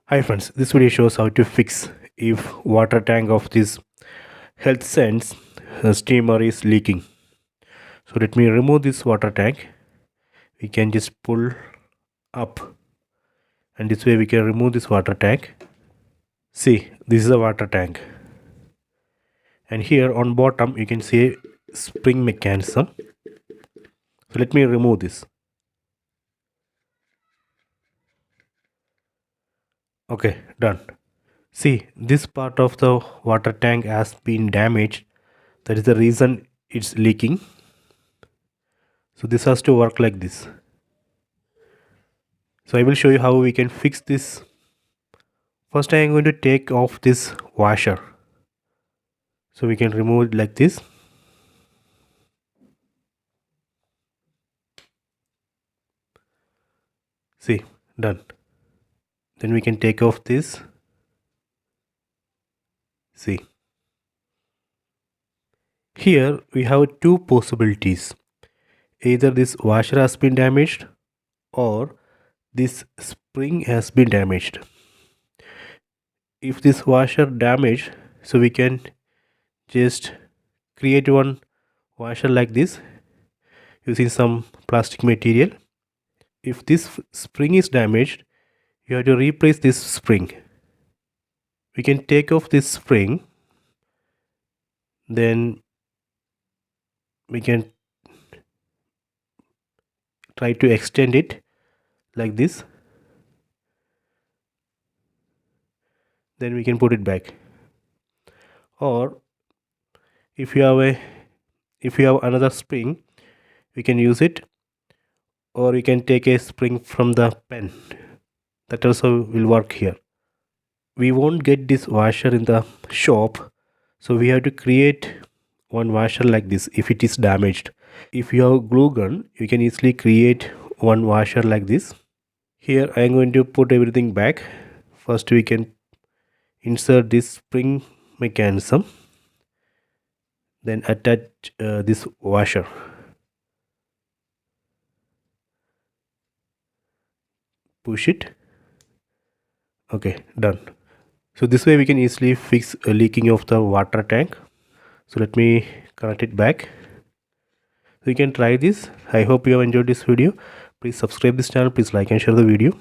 Hi friends, this video shows how to fix if water tank of this HealthSense steamer is leaking. So let me remove this water tank. We can just pull up and this way we can remove this water tank. See, this is a water tank. And here on bottom you can see a spring mechanism. So let me remove this. Okay, done. See, this part of the water tank has been damaged. That is the reason it's leaking. So this has to work like this. So I will show you how we can fix this. First I am going to take off this washer. So we can remove it like this. See, done. Then we can take off this. See. Here we have two possibilities. Either this washer has been damaged or this spring has been damaged. If this washer damaged, so we can just create one washer like this using some plastic material. If this spring is damaged, you have to replace this spring. We can take off this spring, then we can try to extend it like this, then we can put it back. Or if you have another spring, we can use it, or you can take a spring from the pen. That also will work here. We won't get this washer in the shop, so we have to create one washer like this if it is damaged. If you have glue gun, you can easily create one washer like this. Here I am going to put everything back. First we can insert this spring mechanism, then attach this washer. Push it. Okay, done. So this way we can easily fix a leaking of the water tank. So let me connect it back. So you can try this. I hope you have enjoyed this video. Please subscribe this channel. Please like and share the video.